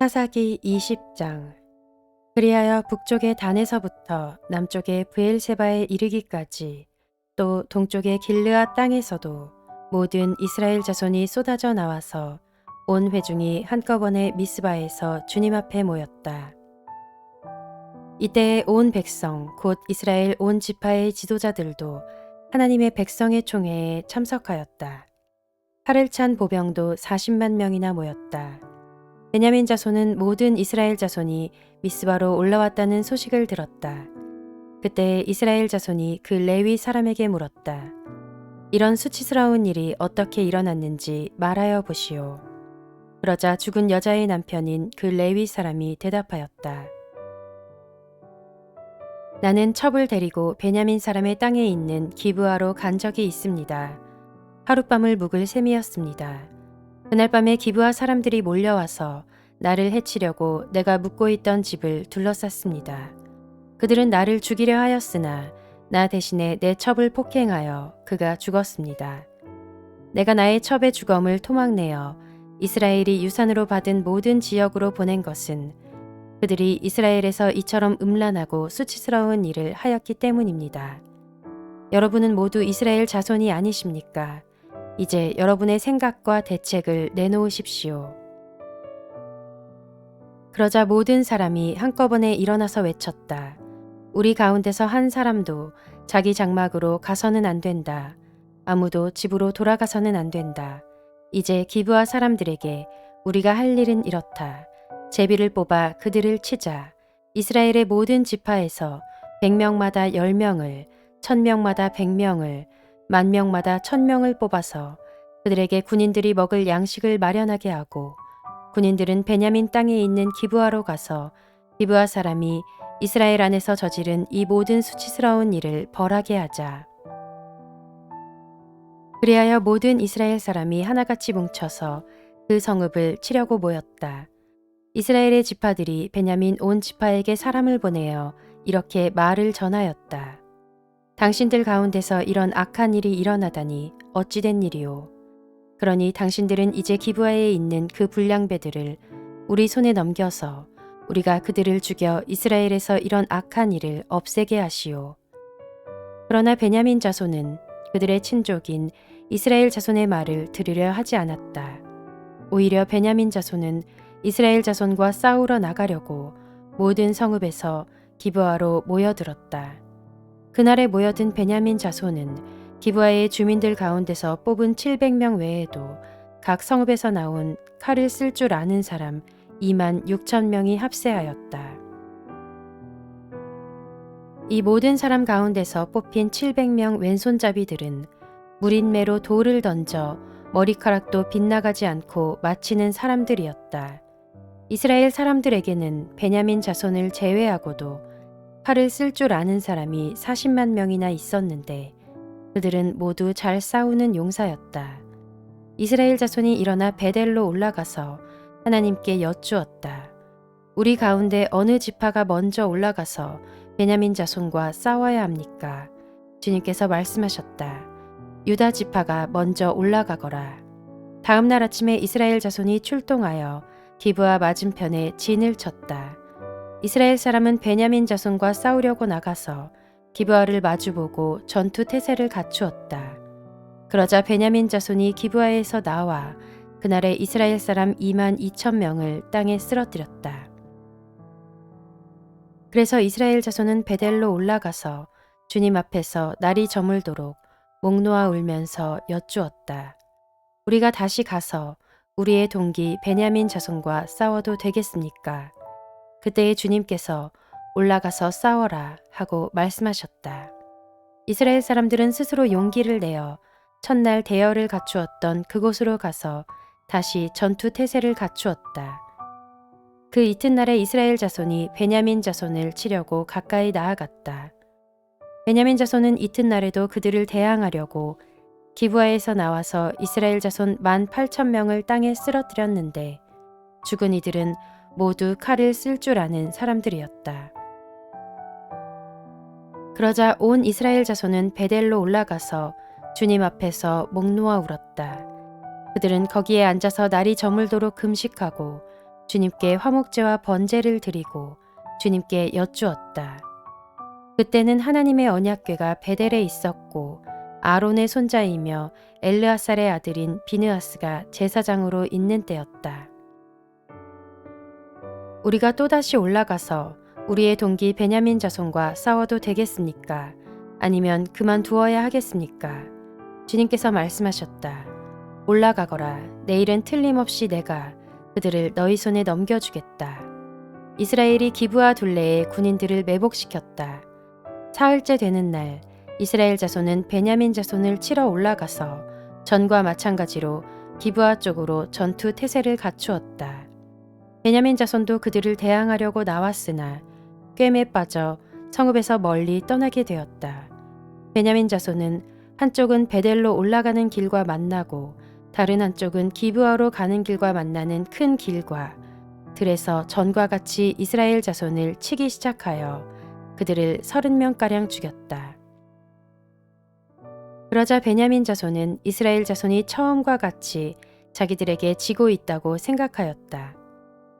사사기 20장. 그리하여 북쪽의 단에서부터 남쪽의 브엘세바에 이르기까지 또 동쪽의 길르앗 땅에서도 모든 이스라엘 자손이 쏟아져 나와서 온 회중이 한꺼번에 미스바에서 주님 앞에 모였다. 이때에 온 백성 곧 이스라엘 온 지파의 지도자들도 하나님의 백성의 총회에 참석하였다. 칼을 찬 보병도 40만 명이나 모였다. 베냐민 자손은 모든 이스라엘 자손이 미스바로 올라왔다는 소식을 들었다. 그때 이스라엘 자손이 그 레위 사람에게 물었다. 이런 수치스러운 일이 어떻게 일어났는지 말하여 보시오. 그러자 죽은 여자의 남편인 그 레위 사람이 대답하였다. 나는 첩을 데리고 베냐민 사람의 땅에 있는 기브아로 간 적이 있습니다. 하룻밤을 묵을 셈이었습니다. 그날 밤에 기브아 사람들이 몰려와서 나를 해치려고 내가 묵고 있던 집을 둘러쌌습니다. 그들은 나를 죽이려 하였으나 나 대신에 내 첩을 폭행하여 그가 죽었습니다. 내가 나의 첩의 주검을 토막내어 이스라엘이 유산으로 받은 모든 지역으로 보낸 것은 그들이 이스라엘에서 이처럼 음란하고 수치스러운 일을 하였기 때문입니다. 여러분은 모두 이스라엘 자손이 아니십니까? 이제 여러분의 생각과 대책을 내놓으십시오. 그러자 모든 사람이 한꺼번에 일어나서 외쳤다. 우리 가운데서 한 사람도 자기 장막으로 가서는 안 된다. 아무도 집으로 돌아가서는 안 된다. 이제 기브아 사람들에게 우리가 할 일은 이렇다. 제비를 뽑아 그들을 치자. 이스라엘의 모든 지파에서 100명마다 10명을, 1000명마다 100명을, 10,000명마다 1000명을 뽑아서 그들에게 군인들이 먹을 양식을 마련하게 하고 군인들은 베냐민 땅에 있는 기브아로 가서 기브아 사람이 이스라엘 안에서 저지른 이 모든 수치스러운 일을 벌하게 하자. 그리하여 모든 이스라엘 사람이 하나같이 뭉쳐서 그 성읍을 치려고 모였다. 이스라엘의 지파들이 베냐민 온 지파에게 사람을 보내어 이렇게 말을 전하였다. 당신들 가운데서 이런 악한 일이 일어나다니 어찌 된 일이오. 그러니 당신들은 이제 기브아에 있는 그 불량배들을 우리 손에 넘겨서 우리가 그들을 죽여 이스라엘에서 이런 악한 일을 없애게 하시오. 그러나 베냐민 자손은 그들의 친족인 이스라엘 자손의 말을 들으려 하지 않았다. 오히려 베냐민 자손은 이스라엘 자손과 싸우러 나가려고 모든 성읍에서 기브아로 모여들었다. 그날에 모여든 베냐민 자손은 기브아의 주민들 가운데서 뽑은 700명 외에도 각 성읍에서 나온 칼을 쓸 줄 아는 사람 26,000명이 합세하였다. 이 모든 사람 가운데서 뽑힌 700명 왼손잡이들은 무린매로 돌을 던져 머리카락도 빗나가지 않고 마치는 사람들이었다. 이스라엘 사람들에게는 베냐민 자손을 제외하고도 칼을 쓸 줄 아는 사람이 40만 명이나 있었는데 그들은 모두 잘 싸우는 용사였다. 이스라엘 자손이 일어나 베델로 올라가서 하나님께 여쭈었다. 우리 가운데 어느 지파가 먼저 올라가서 베냐민 자손과 싸워야 합니까? 주님께서 말씀하셨다. 유다 지파가 먼저 올라가거라. 다음 날 아침에 이스라엘 자손이 출동하여 기브아 맞은편에 진을 쳤다. 이스라엘 사람은 베냐민 자손과 싸우려고 나가서 기브아를 마주보고 전투 태세를 갖추었다. 그러자 베냐민 자손이 기브아에서 나와 그날에 이스라엘 사람 22,000명을 땅에 쓰러뜨렸다. 그래서 이스라엘 자손은 베델로 올라가서 주님 앞에서 날이 저물도록 목 놓아 울면서 여쭈었다. 우리가 다시 가서 우리의 동기 베냐민 자손과 싸워도 되겠습니까? 그때에 주님께서 올라가서 싸워라 하고 말씀하셨다. 이스라엘 사람들은 스스로 용기를 내어 첫날 대열을 갖추었던 그곳으로 가서 다시 전투 태세를 갖추었다. 그 이튿날에 이스라엘 자손이 베냐민 자손을 치려고 가까이 나아갔다. 베냐민 자손은 이튿날에도 그들을 대항하려고 기브아에서 나와서 이스라엘 자손 18,000명을 땅에 쓰러뜨렸는데 죽은 이들은 모두 칼을 쓸 줄 아는 사람들이었다. 그러자 온 이스라엘 자손은 베델로 올라가서 주님 앞에서 목 놓아 울었다. 그들은 거기에 앉아서 날이 저물도록 금식하고 주님께 화목제와 번제를 드리고 주님께 여쭈었다. 그때는 하나님의 언약궤가 베델에 있었고 아론의 손자이며 엘르아살의 아들인 비느하스가 제사장으로 있는 때였다. 우리가 또다시 올라가서 우리의 동기 베냐민 자손과 싸워도 되겠습니까? 아니면 그만두어야 하겠습니까? 주님께서 말씀하셨다. 올라가거라. 내일은 틀림없이 내가 그들을 너희 손에 넘겨주겠다. 이스라엘이 기브와 둘레에 군인들을 매복시켰다. 사흘째 되는 날 이스라엘 자손은 베냐민 자손을 치러 올라가서 전과 마찬가지로 기브아 쪽으로 전투 태세를 갖추었다. 베냐민 자손도 그들을 대항하려고 나왔으나 꿰매 빠져 성읍에서 멀리 떠나게 되었다. 베냐민 자손은 한쪽은 베델로 올라가는 길과 만나고 다른 한쪽은 기브아로 가는 길과 만나는 큰 길과 들에서 전과 같이 이스라엘 자손을 치기 시작하여 그들을 30명가량 죽였다. 그러자 베냐민 자손은 이스라엘 자손이 처음과 같이 자기들에게 지고 있다고 생각하였다.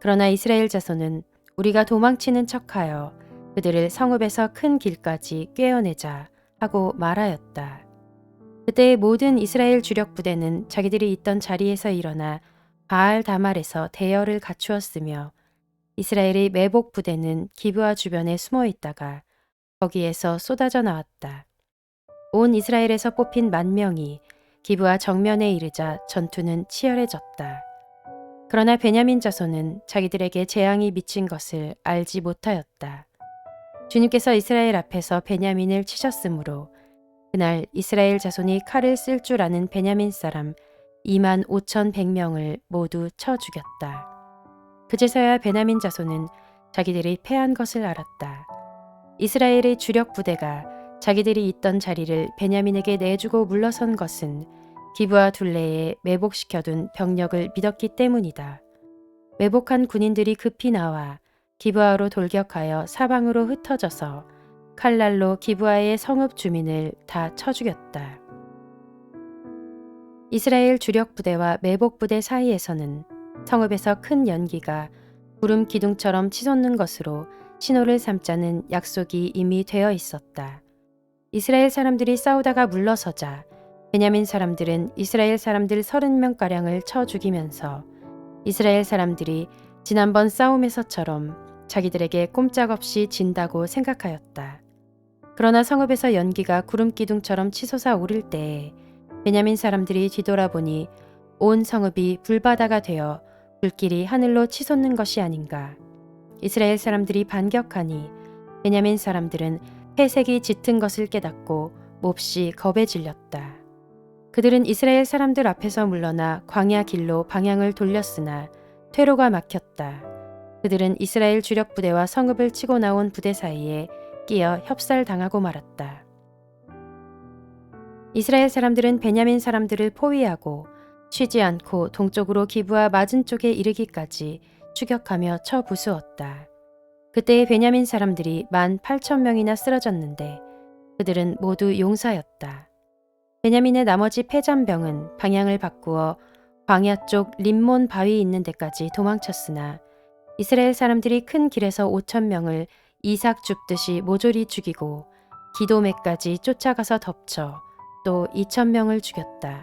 그러나 이스라엘 자손은 우리가 도망치는 척하여 그들을 성읍에서 큰 길까지 꿰어내자 하고 말하였다. 그때 모든 이스라엘 주력 부대는 자기들이 있던 자리에서 일어나 바알 다말에서 대열을 갖추었으며 이스라엘의 매복 부대는 기브아 주변에 숨어 있다가 거기에서 쏟아져 나왔다. 온 이스라엘에서 뽑힌 10,000명이 기브아 정면에 이르자 전투는 치열해졌다. 그러나 베냐민 자손은 자기들에게 재앙이 미친 것을 알지 못하였다. 주님께서 이스라엘 앞에서 베냐민을 치셨으므로 그날 이스라엘 자손이 칼을 쓸 줄 아는 베냐민 사람 25,100명을 모두 쳐 죽였다. 그제서야 베냐민 자손은 자기들이 패한 것을 알았다. 이스라엘의 주력 부대가 자기들이 있던 자리를 베냐민에게 내주고 물러선 것은 기브아 둘레에 매복시켜둔 병력을 믿었기 때문이다. 매복한 군인들이 급히 나와 기브아로 돌격하여 사방으로 흩어져서 칼날로 기브아의 성읍 주민을 다 쳐 죽였다. 이스라엘 주력 부대와 매복 부대 사이에서는 성읍에서 큰 연기가 구름 기둥처럼 치솟는 것으로 신호를 삼자는 약속이 이미 되어 있었다. 이스라엘 사람들이 싸우다가 물러서자 베냐민 사람들은 이스라엘 사람들 30명가량을 쳐 죽이면서 이스라엘 사람들이 지난번 싸움에서처럼 자기들에게 꼼짝없이 진다고 생각하였다. 그러나 성읍에서 연기가 구름 기둥처럼 치솟아 오를 때에 베냐민 사람들이 뒤돌아보니 온 성읍이 불바다가 되어 불길이 하늘로 치솟는 것이 아닌가. 이스라엘 사람들이 반격하니 베냐민 사람들은 회색이 짙은 것을 깨닫고 몹시 겁에 질렸다. 그들은 이스라엘 사람들 앞에서 물러나 광야 길로 방향을 돌렸으나 퇴로가 막혔다. 그들은 이스라엘 주력 부대와 성읍을 치고 나온 부대 사이에 끼어 협살당하고 말았다. 이스라엘 사람들은 베냐민 사람들을 포위하고 쉬지 않고 동쪽으로 기브아 맞은 쪽에 이르기까지 추격하며 쳐 부수었다. 그때의 베냐민 사람들이 18,000명이나 쓰러졌는데 그들은 모두 용사였다. 베냐민의 나머지 패잔병은 방향을 바꾸어 광야 쪽 림몬 바위 있는 데까지 도망쳤으나 이스라엘 사람들이 큰 길에서 5,000명을 이삭 줍듯이 모조리 죽이고 기도맥까지 쫓아가서 덮쳐 또 2,000명을 죽였다.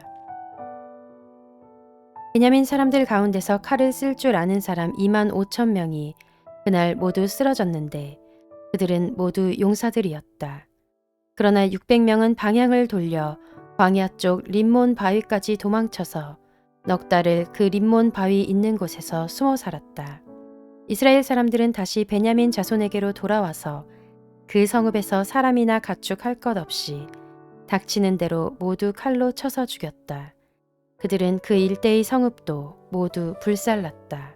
베냐민 사람들 가운데서 칼을 쓸 줄 아는 사람 25,000명이 그날 모두 쓰러졌는데 그들은 모두 용사들이었다. 그러나 600명은 방향을 돌려 광야 쪽 림몬 바위까지 도망쳐서 넉 달을 그 림몬 바위 있는 곳에서 숨어 살았다. 이스라엘 사람들은 다시 베냐민 자손에게로 돌아와서 그 성읍에서 사람이나 가축 할 것 없이 닥치는 대로 모두 칼로 쳐서 죽였다. 그들은 그 일대의 성읍도 모두 불살랐다.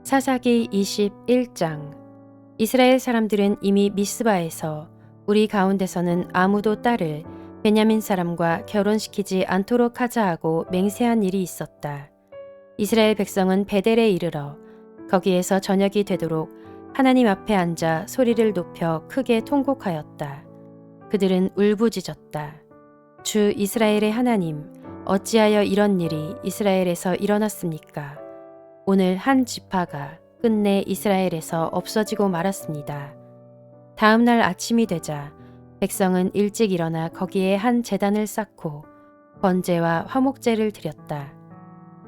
사사기 21장. 이스라엘 사람들은 이미 미스바에서 우리 가운데서는 아무도 딸을 베냐민 사람과 결혼시키지 않도록 하자 하고 맹세한 일이 있었다. 이스라엘 백성은 베델에 이르러 거기에서 저녁이 되도록 하나님 앞에 앉아 소리를 높여 크게 통곡하였다. 그들은 울부짖었다. 주 이스라엘의 하나님, 어찌하여 이런 일이 이스라엘에서 일어났습니까? 오늘 한 지파가 끝내 이스라엘에서 없어지고 말았습니다. 다음 날 아침이 되자 백성은 일찍 일어나 거기에 한 제단을 쌓고 번제와 화목제를 드렸다.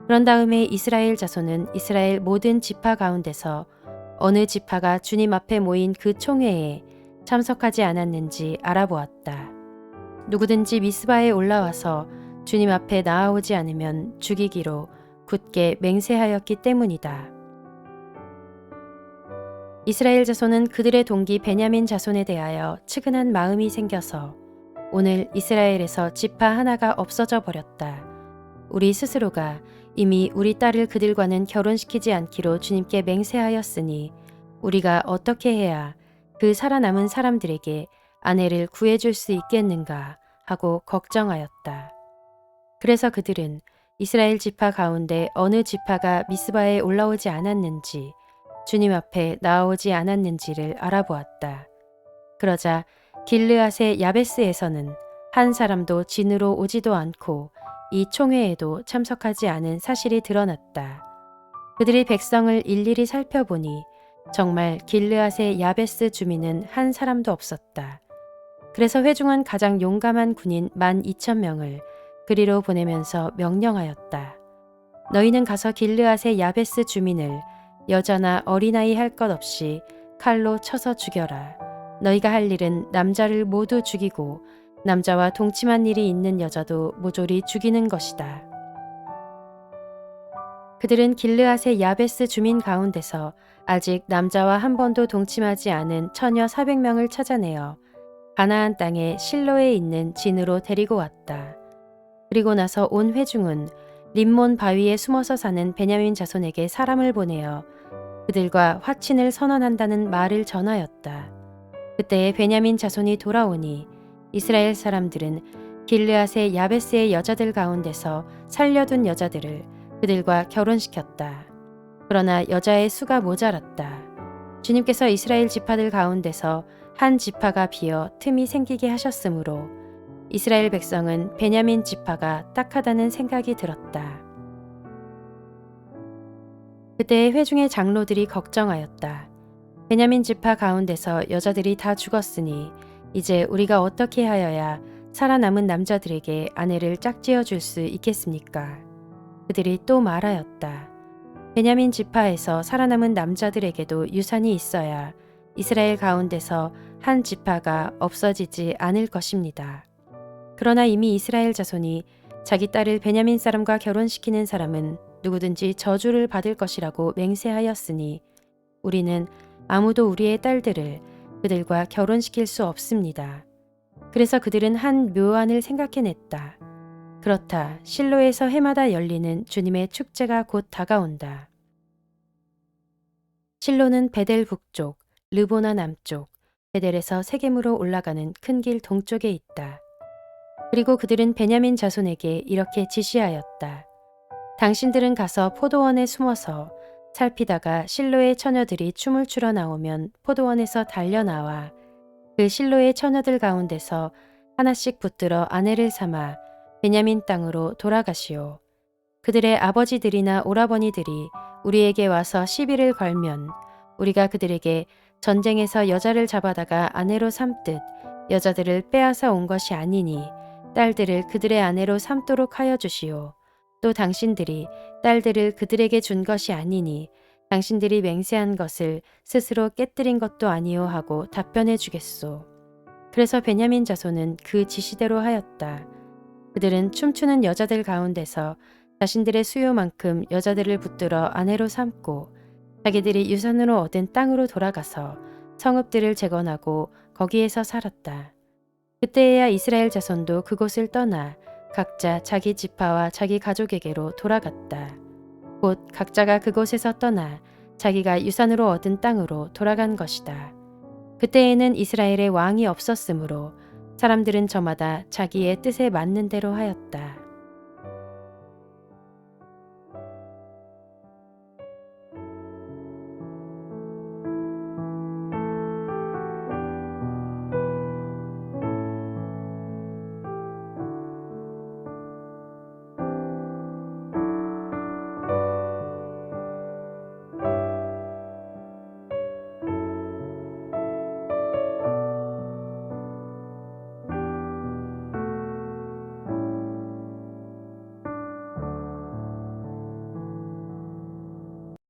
그런 다음에 이스라엘 자손은 이스라엘 모든 지파 가운데서 어느 지파가 주님 앞에 모인 그 총회에 참석하지 않았는지 알아보았다. 누구든지 미스바에 올라와서 주님 앞에 나아오지 않으면 죽이기로 굳게 맹세하였기 때문이다. 이스라엘 자손은 그들의 동기 베냐민 자손에 대하여 측은한 마음이 생겨서 오늘 이스라엘에서 지파 하나가 없어져 버렸다. 우리 스스로가 이미 우리 딸을 그들과는 결혼시키지 않기로 주님께 맹세하였으니 우리가 어떻게 해야 그 살아남은 사람들에게 아내를 구해줄 수 있겠는가 하고 걱정하였다. 그래서 그들은 이스라엘 지파 가운데 어느 지파가 미스바에 올라오지 않았는지 주님 앞에 나오지 않았는지를 알아보았다. 그러자 길르앗의 야베스에서는 한 사람도 진으로 오지도 않고 이 총회에도 참석하지 않은 사실이 드러났다. 그들이 백성을 일일이 살펴보니 정말 길르앗의 야베스 주민은 한 사람도 없었다. 그래서 회중은 가장 용감한 군인 12,000명을 그리로 보내면서 명령하였다. 너희는 가서 길르앗의 야베스 주민을 여자나 어린아이 할 것 없이 칼로 쳐서 죽여라. 너희가 할 일은 남자를 모두 죽이고 남자와 동침한 일이 있는 여자도 모조리 죽이는 것이다. 그들은 길르앗의 야베스 주민 가운데서 아직 남자와 한 번도 동침하지 않은 처녀 400명을 찾아내어 가나안 땅의 실로에 있는 진으로 데리고 왔다. 그리고 나서 온 회중은 림몬 바위에 숨어서 사는 베냐민 자손에게 사람을 보내어 그들과 화친을 선언한다는 말을 전하였다. 그때에 베냐민 자손이 돌아오니 이스라엘 사람들은 길르앗의 야베스의 여자들 가운데서 살려둔 여자들을 그들과 결혼시켰다. 그러나 여자의 수가 모자랐다. 주님께서 이스라엘 지파들 가운데서 한 지파가 비어 틈이 생기게 하셨으므로 이스라엘 백성은 베냐민 지파가 딱하다는 생각이 들었다. 그때 회중의 장로들이 걱정하였다. 베냐민 지파 가운데서 여자들이 다 죽었으니 이제 우리가 어떻게 하여야 살아남은 남자들에게 아내를 짝지어 줄 수 있겠습니까? 그들이 또 말하였다. 베냐민 지파에서 살아남은 남자들에게도 유산이 있어야 이스라엘 가운데서 한 지파가 없어지지 않을 것입니다. 그러나 이미 이스라엘 자손이 자기 딸을 베냐민 사람과 결혼시키는 사람은 누구든지 저주를 받을 것이라고 맹세하였으니 우리는 아무도 우리의 딸들을 그들과 결혼시킬 수 없습니다. 그래서 그들은 한 묘안을 생각해냈다. 그렇다. 실로에서 해마다 열리는 주님의 축제가 곧 다가온다. 실로는 베델 북쪽, 르보나 남쪽, 베델에서 세겜으로 올라가는 큰 길 동쪽에 있다. 그리고 그들은 베냐민 자손에게 이렇게 지시하였다. 당신들은 가서 포도원에 숨어서 살피다가 실로의 처녀들이 춤을 추러 나오면 포도원에서 달려나와 그 실로의 처녀들 가운데서 하나씩 붙들어 아내를 삼아 베냐민 땅으로 돌아가시오. 그들의 아버지들이나 오라버니들이 우리에게 와서 시비를 걸면 우리가 그들에게 전쟁에서 여자를 잡아다가 아내로 삼듯 여자들을 빼앗아 온 것이 아니니 딸들을 그들의 아내로 삼도록 하여 주시오. 또 당신들이 딸들을 그들에게 준 것이 아니니 당신들이 맹세한 것을 스스로 깨뜨린 것도 아니오 하고 답변해 주겠소. 그래서 베냐민 자손은 그 지시대로 하였다. 그들은 춤추는 여자들 가운데서 자신들의 수요만큼 여자들을 붙들어 아내로 삼고 자기들이 유산으로 얻은 땅으로 돌아가서 성읍들을 재건하고 거기에서 살았다. 그때에야 이스라엘 자손도 그곳을 떠나 각자 자기 지파와 자기 가족에게로 돌아갔다. 곧 각자가 그곳에서 떠나 자기가 유산으로 얻은 땅으로 돌아간 것이다. 그때에는 이스라엘의 왕이 없었으므로 사람들은 저마다 자기의 뜻에 맞는 대로 하였다.